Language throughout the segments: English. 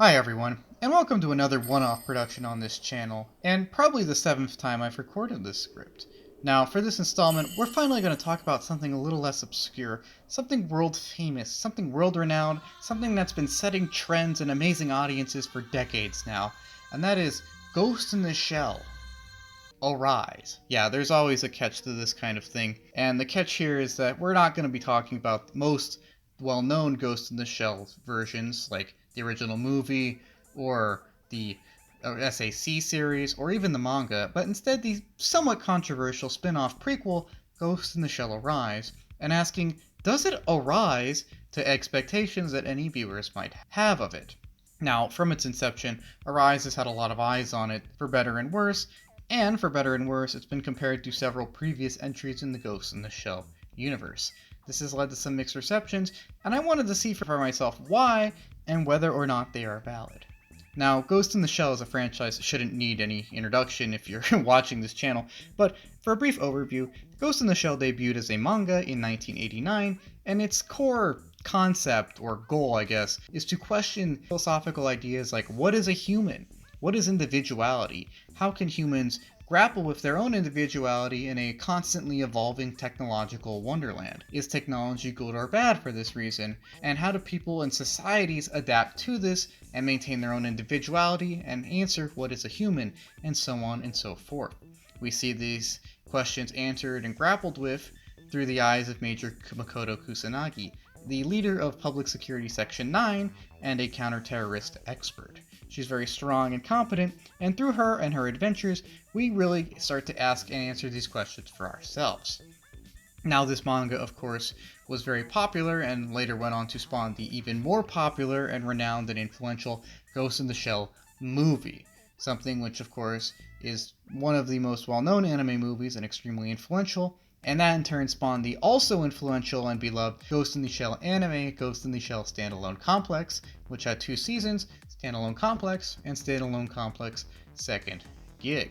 Hi everyone, and welcome to another one-off production on this channel, and probably the 7th time I've recorded this script. Now, for this installment, we're finally going to talk about something a little less obscure, something world-famous, something world-renowned, something that's been setting trends and amazing audiences for decades now, and that is Ghost in the Shell. Arise. Yeah, there's always a catch to this kind of thing, and the catch here is that we're not going to be talking about the most well-known Ghost in the Shell versions, like the original movie, or the SAC series, or even the manga, but instead the somewhat controversial spin-off prequel, Ghost in the Shell Arise, and asking, does it arise to expectations that any viewers might have of it? Now, from its inception, Arise has had a lot of eyes on it, for better and worse, and for better and worse, it's been compared to several previous entries in the Ghost in the Shell universe. This has led to some mixed receptions, and I wanted to see for myself why and whether or not they are valid. Now, Ghost in the Shell is a franchise that shouldn't need any introduction if you're watching this channel, but for a brief overview, Ghost in the Shell debuted as a manga in 1989, and its core concept, or goal I guess, is to question philosophical ideas like what is a human? What is individuality? How can humans grapple with their own individuality in a constantly evolving technological wonderland? Is technology good or bad for this reason? And how do people and societies adapt to this and maintain their own individuality and answer what is a human, and so on and so forth? We see these questions answered and grappled with through the eyes of Major Makoto Kusanagi, the leader of Public Security Section 9 and a counter-terrorist expert. She's very strong and competent, and through her and her adventures, we really start to ask and answer these questions for ourselves. Now, this manga, of course, was very popular and later went on to spawn the even more popular and renowned and influential Ghost in the Shell movie, something which, of course, is one of the most well-known anime movies and extremely influential, and that in turn spawned the also influential and beloved Ghost in the Shell anime, Ghost in the Shell Standalone Complex, which had 2 seasons, Standalone Complex and Standalone Complex Second Gig.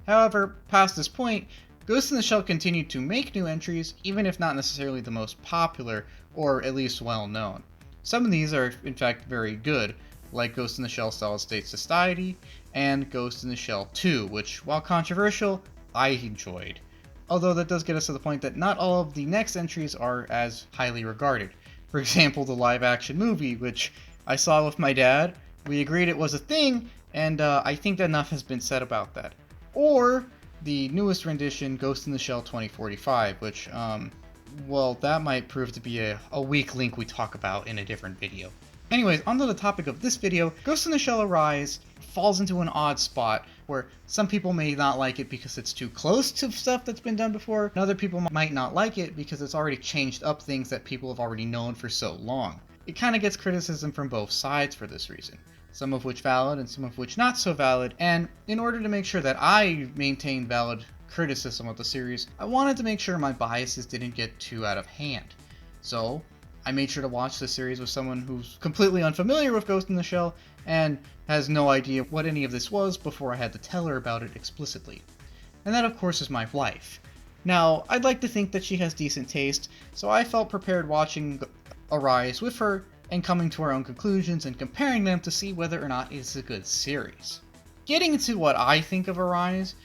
However, past this point, Ghost in the Shell continued to make new entries, even if not necessarily the most popular, or at least well known. Some of these are in fact very good, like Ghost in the Shell Solid State Society, and Ghost in the Shell 2, which, while controversial, I enjoyed. Although that does get us to the point that not all of the next entries are as highly regarded. For example, the live-action movie, which I saw with my dad. We agreed it was a thing, and I think enough has been said about that. Or the newest rendition, Ghost in the Shell 2045, which, well, that might prove to be a weak link we talk about in a different video. Anyways, onto the topic of this video, Ghost in the Shell Arise falls into an odd spot where some people may not like it because it's too close to stuff that's been done before, and other people might not like it because it's already changed up things that people have already known for so long. It kind of gets criticism from both sides for this reason, some of which valid and some of which not so valid, and in order to make sure that I maintain valid criticism of the series, I wanted to make sure my biases didn't get too out of hand. So, I made sure to watch the series with someone who's completely unfamiliar with Ghost in the Shell and has no idea what any of this was before I had to tell her about it explicitly. And that, of course, is my wife. Now, I'd like to think that she has decent taste, so I felt prepared watching Arise with her and coming to our own conclusions and comparing them to see whether or not it's a good series. Getting into what I think of Arise,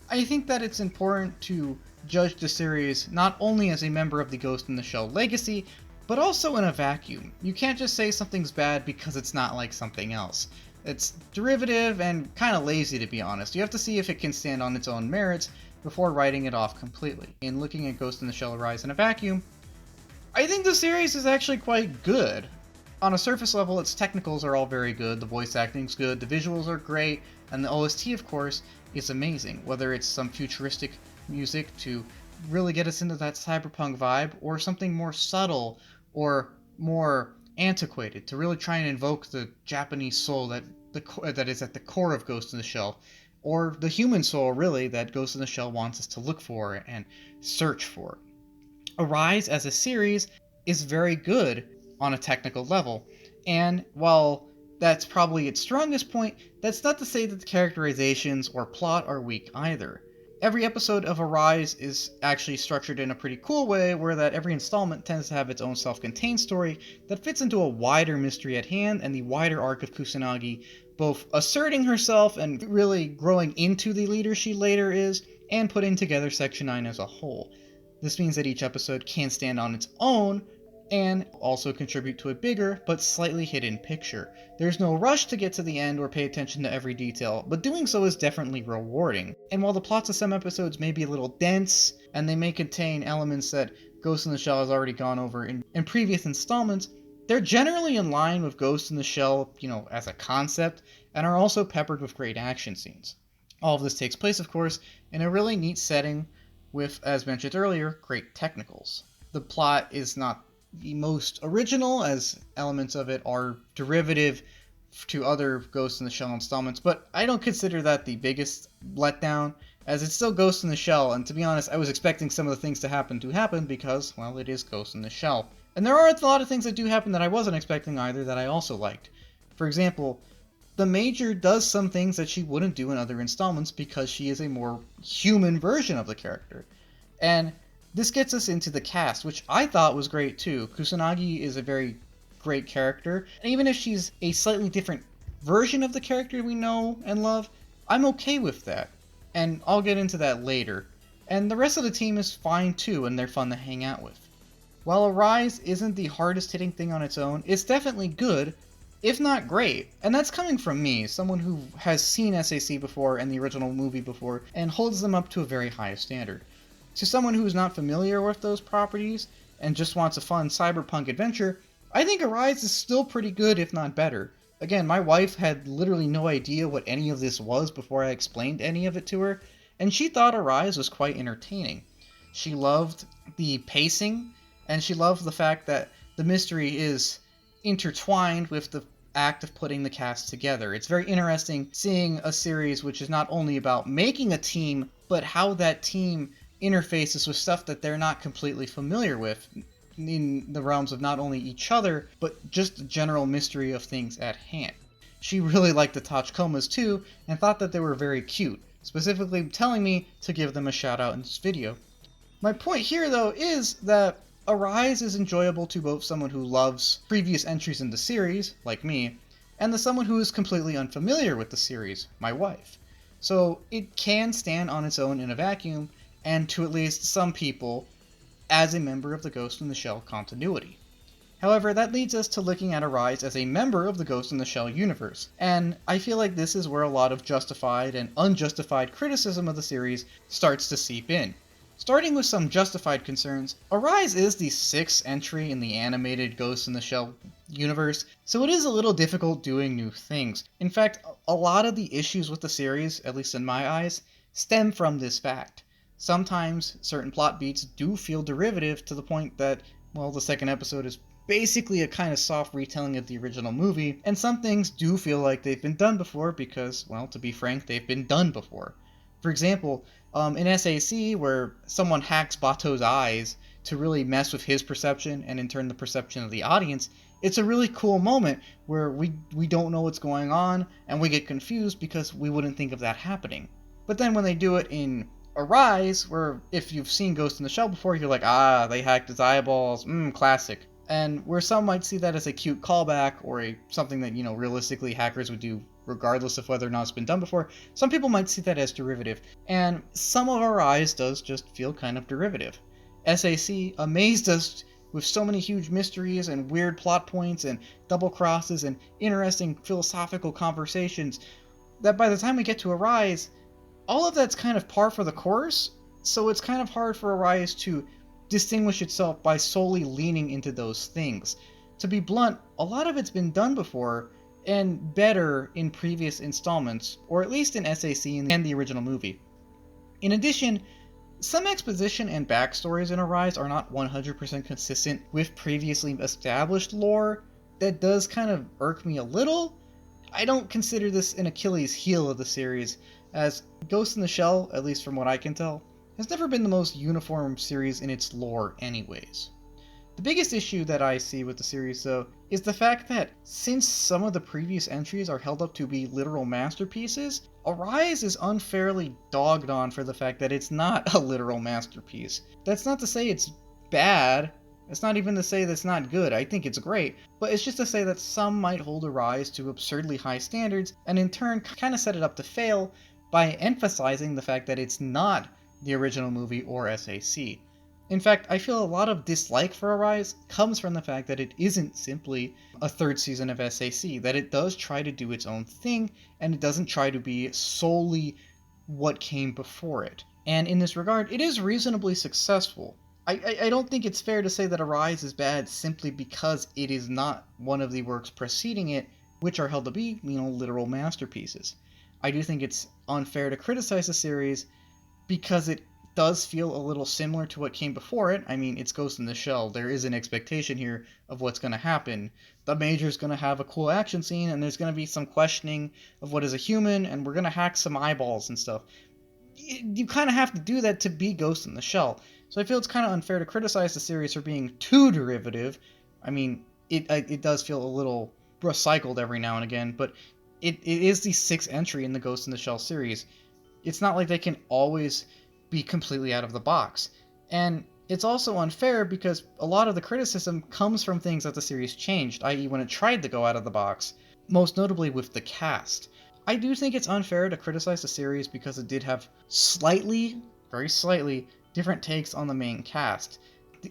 I think that it's important to judge the series not only as a member of the Ghost in the Shell legacy, but also in a vacuum. You can't just say something's bad because it's not like something else. It's derivative and kind of lazy, to be honest. You have to see if it can stand on its own merits before writing it off completely. In looking at Ghost in the Shell Arise in a vacuum, I think the series is actually quite good. On a surface level, its technicals are all very good, the voice acting's good, the visuals are great, and the OST, of course, is amazing. Whether it's some futuristic music to really get us into that cyberpunk vibe, or something more subtle or more antiquated to really try and invoke the Japanese soul that is at the core of Ghost in the Shell, or the human soul, really, that Ghost in the Shell wants us to look for and search for. Arise as a series is very good on a technical level, and while that's probably its strongest point, that's not to say that the characterizations or plot are weak either. Every episode of Arise is actually structured in a pretty cool way, where that every installment tends to have its own self-contained story that fits into a wider mystery at hand and the wider arc of Kusanagi, both asserting herself and really growing into the leader she later is, and putting together Section 9 as a whole. This means that each episode can stand on its own, and also contribute to a bigger but slightly hidden picture. There's no rush to get to the end or pay attention to every detail, but doing so is definitely rewarding. And while the plots of some episodes may be a little dense, and they may contain elements that Ghost in the Shell has already gone over in previous installments, they're generally in line with Ghost in the Shell, as a concept, and are also peppered with great action scenes. All of this takes place, of course, in a really neat setting with, as mentioned earlier, great technicals. The plot is not the most original, as elements of it are derivative to other Ghost in the Shell installments, but I don't consider that the biggest letdown, as it's still Ghost in the Shell, and to be honest, I was expecting some of the things to happen because, well, it is Ghost in the Shell. And there are a lot of things that do happen that I wasn't expecting either that I also liked. For example, the Major does some things that she wouldn't do in other installments because she is a more human version of the character. And this gets us into the cast, which I thought was great too. Kusanagi is a very great character, and even if she's a slightly different version of the character we know and love, I'm okay with that. And I'll get into that later. And the rest of the team is fine too, and they're fun to hang out with. While Arise isn't the hardest hitting thing on its own, it's definitely good, if not great. And that's coming from me, someone who has seen SAC before and the original movie before, and holds them up to a very high standard. To someone who is not familiar with those properties and just wants a fun cyberpunk adventure, I think Arise is still pretty good, if not better. Again, my wife had literally no idea what any of this was before I explained any of it to her, and she thought Arise was quite entertaining. She loved the pacing, and she loved the fact that the mystery is intertwined with the act of putting the cast together. It's very interesting seeing a series which is not only about making a team, but how that team interfaces with stuff that they're not completely familiar with in the realms of not only each other, but just the general mystery of things at hand. She really liked the Tachikomas too, and thought that they were very cute, specifically telling me to give them a shout out in this video. My point here though is that Arise is enjoyable to both someone who loves previous entries in the series, like me, and the someone who is completely unfamiliar with the series, my wife. So it can stand on its own in a vacuum, and to at least some people, as a member of the Ghost in the Shell continuity. However, that leads us to looking at Arise as a member of the Ghost in the Shell universe, and I feel like this is where a lot of justified and unjustified criticism of the series starts to seep in. Starting with some justified concerns, Arise is the 6th entry in the animated Ghost in the Shell universe, so it is a little difficult doing new things. In fact, a lot of the issues with the series, at least in my eyes, stem from this fact. Sometimes certain plot beats do feel derivative to the point that, well, the second episode is basically a kind of soft retelling of the original movie, and some things do feel like they've been done before because, well, to be frank, they've been done before. For example, in SAC, where someone hacks Bato's eyes to really mess with his perception and in turn the perception of the audience, it's a really cool moment where we don't know what's going on and we get confused because we wouldn't think of that happening. But then when they do it in Arise, where if you've seen Ghost in the Shell before, you're like, they hacked his eyeballs, classic. And where some might see that as a cute callback or something that, realistically hackers would do regardless of whether or not it's been done before, some people might see that as derivative. And some of Arise does just feel kind of derivative. SAC amazed us with so many huge mysteries and weird plot points and double crosses and interesting philosophical conversations that by the time we get to Arise, all of that's kind of par for the course, so it's kind of hard for Arise to distinguish itself by solely leaning into those things. To be blunt, a lot of it's been done before, and better in previous installments, or at least in SAC and the original movie. In addition, some exposition and backstories in Arise are not 100% consistent with previously established lore. That does kind of irk me a little. I don't consider this an Achilles heel of the series, as Ghost in the Shell, at least from what I can tell, has never been the most uniform series in its lore anyways. The biggest issue that I see with the series, though, is the fact that since some of the previous entries are held up to be literal masterpieces, Arise is unfairly dogged on for the fact that it's not a literal masterpiece. That's not to say it's bad. It's not even to say that's not good. I think it's great. But it's just to say that some might hold Arise to absurdly high standards, and in turn kind of set it up to fail by emphasizing the fact that it's not the original movie or SAC. In fact, I feel a lot of dislike for Arise comes from the fact that it isn't simply a third season of SAC, that it does try to do its own thing, and it doesn't try to be solely what came before it. And in this regard, it is reasonably successful. I don't think it's fair to say that Arise is bad simply because it is not one of the works preceding it, which are held to be, literal masterpieces. I do think it's unfair to criticize the series because it does feel a little similar to what came before it. I mean, it's Ghost in the Shell. There is an expectation here of what's going to happen. The Major's going to have a cool action scene, and there's going to be some questioning of what is a human, and we're going to hack some eyeballs and stuff. You kind of have to do that to be Ghost in the Shell. So I feel it's kind of unfair to criticize the series for being too derivative. I mean, it does feel a little recycled every now and again, but it is the sixth entry in the Ghost in the Shell series. It's not like they can always be completely out of the box. And it's also unfair because a lot of the criticism comes from things that the series changed, i.e. when it tried to go out of the box, most notably with the cast. I do think it's unfair to criticize the series because it did have slightly, very slightly, different takes on the main cast.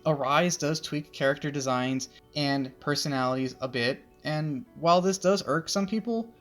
Arise does tweak character designs and personalities a bit, and while this does irk some people,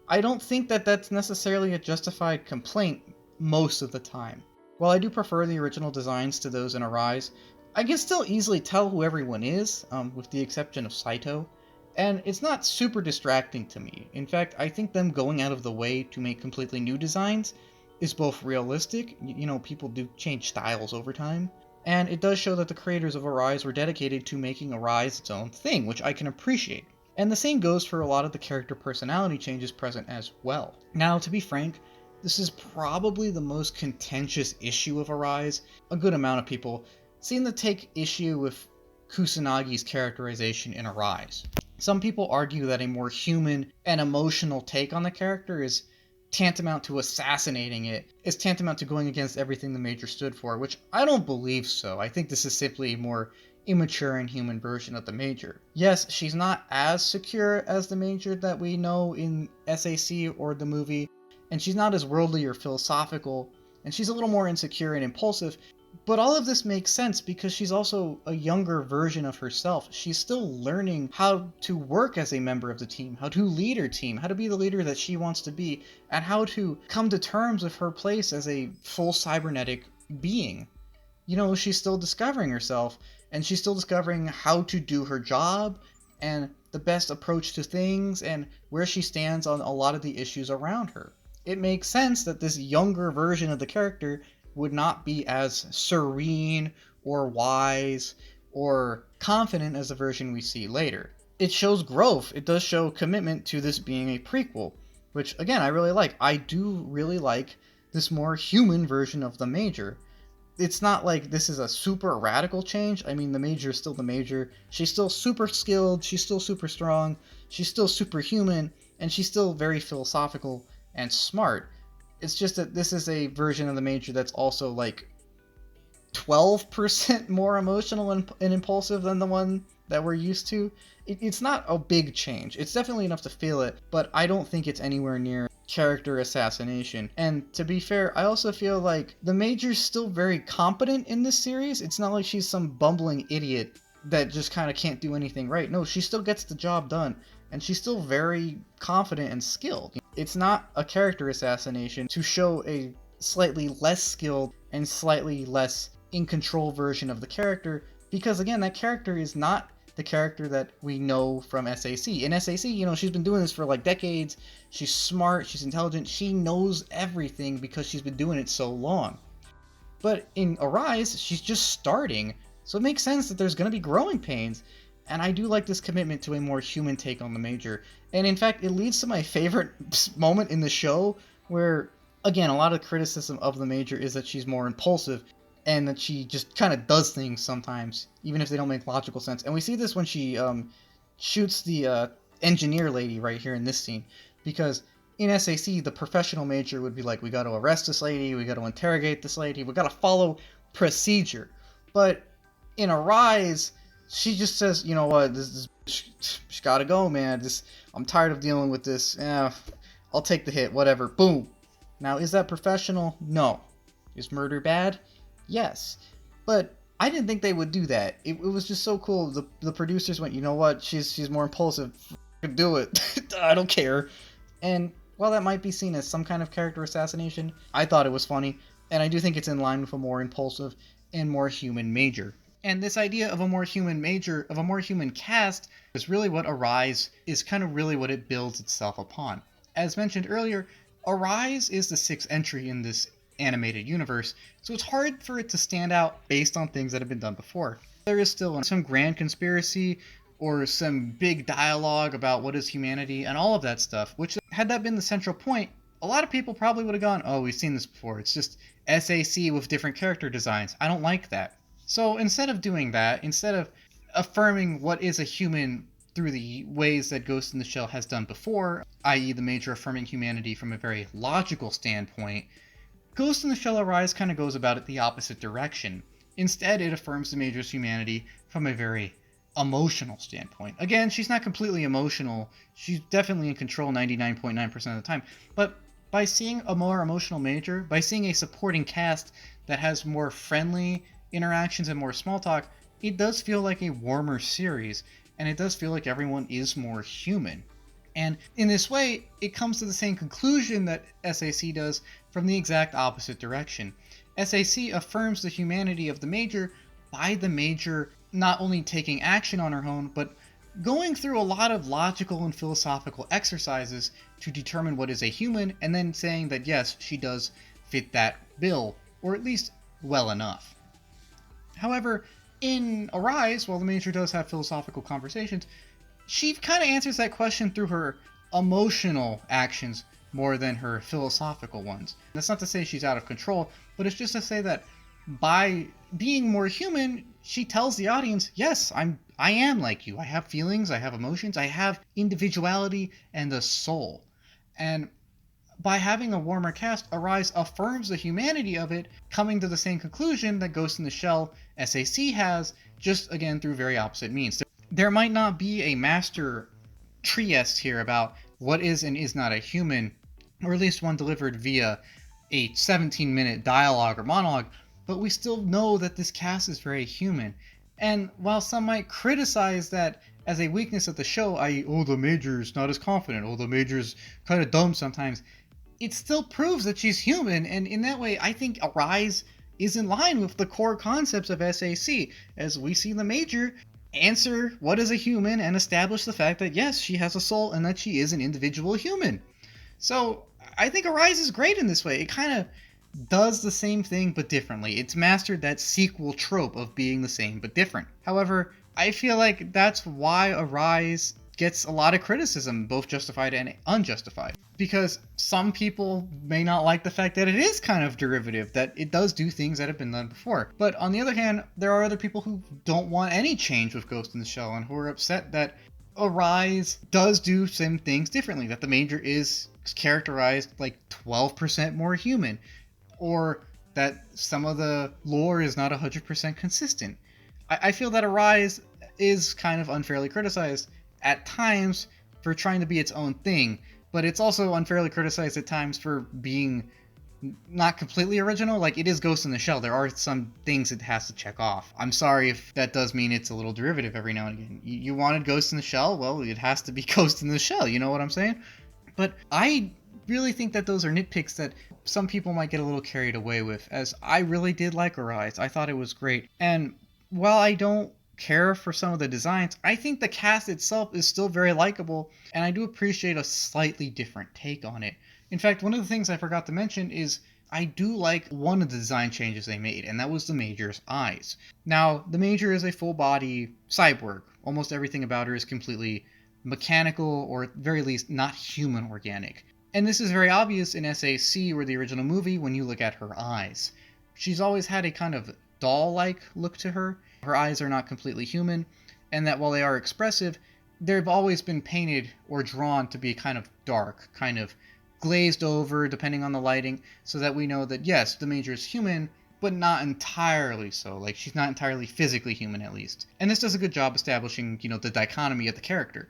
I don't think that that's necessarily a justified complaint most of the time. While I do prefer the original designs to those in Arise, I can still easily tell who everyone is, with the exception of Saito, and it's not super distracting to me. In fact, I think them going out of the way to make completely new designs is both realistic, people do change styles over time, and it does show that the creators of Arise were dedicated to making Arise its own thing, which I can appreciate. And the same goes for a lot of the character personality changes present as well. Now, to be frank, this is probably the most contentious issue of Arise. A good amount of people seem to take issue with Kusanagi's characterization in Arise. Some people argue that a more human and emotional take on the character is tantamount to assassinating it, is tantamount to going against everything the Major stood for, which I don't believe so. I think this is simply a more immature and human version of the Major. Yes, she's not as secure as the Major that we know in SAC or the movie, and she's not as worldly or philosophical, and she's a little more insecure and impulsive, but all of this makes sense because she's also a younger version of herself. She's still learning how to work as a member of the team, how to lead her team, how to be the leader that she wants to be, and how to come to terms with her place as a full cybernetic being. She's still discovering herself, and she's still discovering how to do her job, and the best approach to things, and where she stands on a lot of the issues around her. It makes sense that this younger version of the character would not be as serene or wise or confident as the version we see later. It shows growth. It does show commitment to this being a prequel, which again I really like. I do really like this more human version of the Major. It's not like this is a super radical change. I mean, the Major is still the Major. She's still super skilled, she's still super strong, she's still superhuman, and she's still very philosophical and smart. It's just that this is a version of the Major that's also like 12% more emotional and impulsive than the one that we're used to. It's not a big change. It's definitely enough to feel it, but I don't think it's anywhere near character assassination. And to be fair, I also feel like the Major's still very competent in this series. It's not like she's some bumbling idiot that just kind of can't do anything right. No, she still gets the job done, and she's still very confident and skilled. It's not a character assassination to show a slightly less skilled and slightly less in control version of the character, because again, that character is not the character that we know from SAC. In SAC, she's been doing this for like decades. She's smart, she's intelligent, she knows everything because she's been doing it so long. But in Arise, she's just starting, so it makes sense that there's going to be growing pains. And I do like this commitment to a more human take on the Major. And in fact, it leads to my favorite moment in the show, where, again, a lot of criticism of the Major is that she's more impulsive. and that she just kind of does things sometimes, even if they don't make logical sense. And we see this when she shoots the engineer lady right here in this scene, because in SAC, the professional major would be like, we got to arrest this lady, we got to interrogate this lady, we got to follow procedure. But in Arise, she just says, you know what, this she's got to go, man. I'm tired of dealing with this. Yeah, I'll take the hit, whatever. Boom. Now, is that professional? No. Is murder bad? Yes. But I didn't think they would do that. It was just so cool. The producers went, you know what? She's more impulsive. Do it. I don't care. And while that might be seen as some kind of character assassination, I thought it was funny, and I do think it's in line with a more impulsive and more human major. And this idea of a more human major, of a more human cast, is really what Arise is kind of really what it builds itself upon. As mentioned earlier, Arise is the sixth entry in this animated universe, so it's hard for it to stand out based on things that have been done before. There is still some grand conspiracy or some big dialogue about what is humanity and all of that stuff, which, had that been the central point, a lot of people probably would have gone, oh, we've seen this before, it's just SAC with different character designs. I don't like that. So instead of doing that, instead of affirming what is a human through the ways that Ghost in the Shell has done before, i.e. the major affirming humanity from a very logical standpoint, Ghost in the Shell Arise kind of goes about it the opposite direction. Instead, it affirms the major's humanity from a very emotional standpoint. Again, she's not completely emotional. She's definitely in control 99.9% of the time. But by seeing a more emotional major, by seeing a supporting cast that has more friendly interactions and more small talk, it does feel like a warmer series, and it does feel like everyone is more human. And in this way, it comes to the same conclusion that SAC does from the exact opposite direction. SAC affirms the humanity of the major by the major not only taking action on her own, but going through a lot of logical and philosophical exercises to determine what is a human, and then saying that yes, she does fit that bill, or at least well enough. However, in Arise, while the major does have philosophical conversations, she kind of answers that question through her emotional actions more than her philosophical ones. That's not to say she's out of control, but it's just to say that by being more human, she tells the audience, yes, I am like you. I have feelings, I have emotions, I have individuality and a soul. And by having a warmer cast, Arise affirms the humanity of it, coming to the same conclusion that Ghost in the Shell SAC has, just again through very opposite means. There might not be a master trieste here about what is and is not a human, or at least one delivered via a 17-minute dialogue or monologue, but we still know that this cast is very human. And while some might criticize that as a weakness of the show, i.e., oh, the major's not as confident, oh, the major's kind of dumb sometimes, it still proves that she's human, and in that way, I think Arise is in line with the core concepts of SAC, as we see the major answer what is a human and establish the fact that yes, she has a soul and that she is an individual human. So I think Arise is great in this way. It kind of does the same thing but differently. It's mastered that sequel trope of being the same but different. However, I feel like that's why Arise gets a lot of criticism, both justified and unjustified. Because some people may not like the fact that it is kind of derivative, that it does do things that have been done before. But on the other hand, there are other people who don't want any change with Ghost in the Shell and who are upset that Arise does do some things differently, that the major is characterized like 12% more human, or that some of the lore is not 100% consistent. I feel that Arise is kind of unfairly criticized at times for trying to be its own thing, but it's also unfairly criticized at times for being not completely original. Like, it is Ghost in the Shell. There are some things it has to check off. I'm sorry if that does mean it's a little derivative every now and again. You wanted Ghost in the Shell? Well, it has to be Ghost in the Shell. You know what I'm saying? But I really think that those are nitpicks that some people might get a little carried away with, as I really did like Arise. I thought it was great. And while I don't care for some of the designs, I think the cast itself is still very likable, and I do appreciate a slightly different take on it. In fact, one of the things I forgot to mention is I do like one of the design changes they made, and that was the Major's eyes. Now, the Major is a full-body cyborg. Almost everything about her is completely mechanical, or at the very least not human organic. And this is very obvious in SAC or the original movie when you look at her eyes. she's always had a kind of doll-like look to her. Her eyes are not completely human, and that while they are expressive, they've always been painted or drawn to be kind of dark, kind of glazed over depending on the lighting, so that we know that yes, the Major is human, but not entirely so. Like, she's not entirely physically human, at least. And this does a good job establishing, the dichotomy of the character.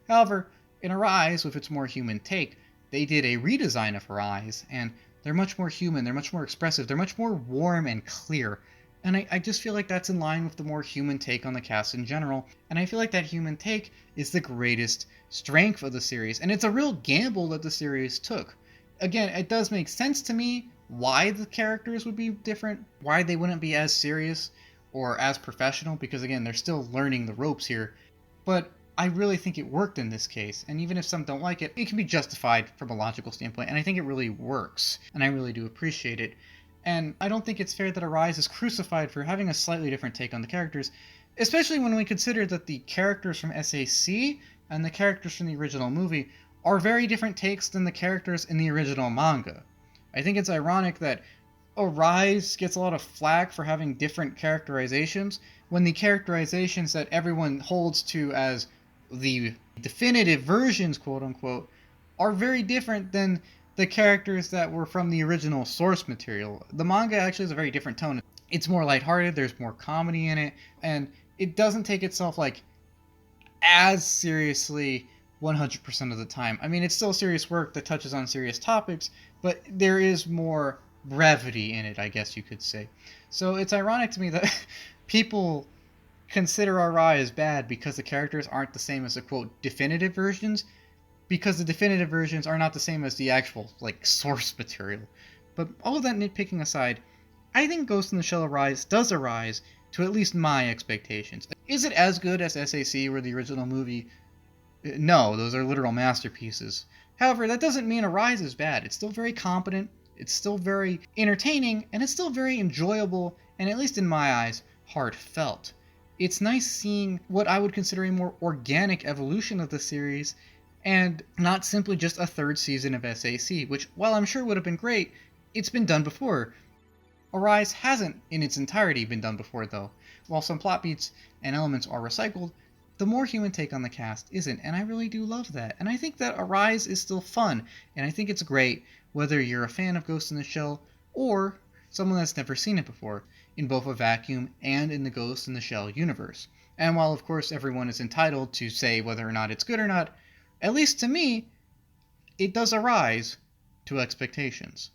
However, in her eyes, with its more human take, they did a redesign of her eyes, and they're much more human, they're much more expressive, they're much more warm and clear. And I just feel like that's in line with the more human take on the cast in general. And I feel like that human take is the greatest strength of the series. And it's a real gamble that the series took. Again, it does make sense to me why the characters would be different, why they wouldn't be as serious or as professional, because again, they're still learning the ropes here. But I really think it worked in this case, and even if some don't like it, it can be justified from a logical standpoint, and I think it really works, and I really do appreciate it. And I don't think it's fair that Arise is crucified for having a slightly different take on the characters, especially when we consider that the characters from SAC and the characters from the original movie are very different takes than the characters in the original manga. I think it's ironic that Arise gets a lot of flack for having different characterizations when the characterizations that everyone holds to as the definitive versions, quote unquote, are very different than the characters that were from the original source material. The manga actually has a very different tone. It's more lighthearted, there's more comedy in it, and it doesn't take itself like as seriously 100% of the time. I mean, it's still serious work that touches on serious topics, but there is more brevity in it, I guess you could say. So it's ironic to me that people consider Arise bad because the characters aren't the same as the quote definitive versions, because the definitive versions are not the same as the actual like source material. But all of that nitpicking aside, I think Ghost in the Shell Arise does arise to at least my expectations. Is it as good as SAC or the original movie? No, those are literal masterpieces. However, that doesn't mean Arise is bad. It's still very competent, it's still very entertaining, and it's still very enjoyable, and at least in my eyes, heartfelt. It's nice seeing what I would consider a more organic evolution of the series, and not simply just a third season of SAC, which, while I'm sure would have been great, it's been done before. Arise hasn't in its entirety been done before, though. While some plot beats and elements are recycled, the more human take on the cast isn't, and I really do love that. And I think that Arise is still fun, and I think it's great whether you're a fan of Ghost in the Shell or someone that's never seen it before, in both a vacuum and in the Ghost in the Shell universe. And while of course everyone is entitled to say whether or not it's good or not, at least to me, it does arise to expectations.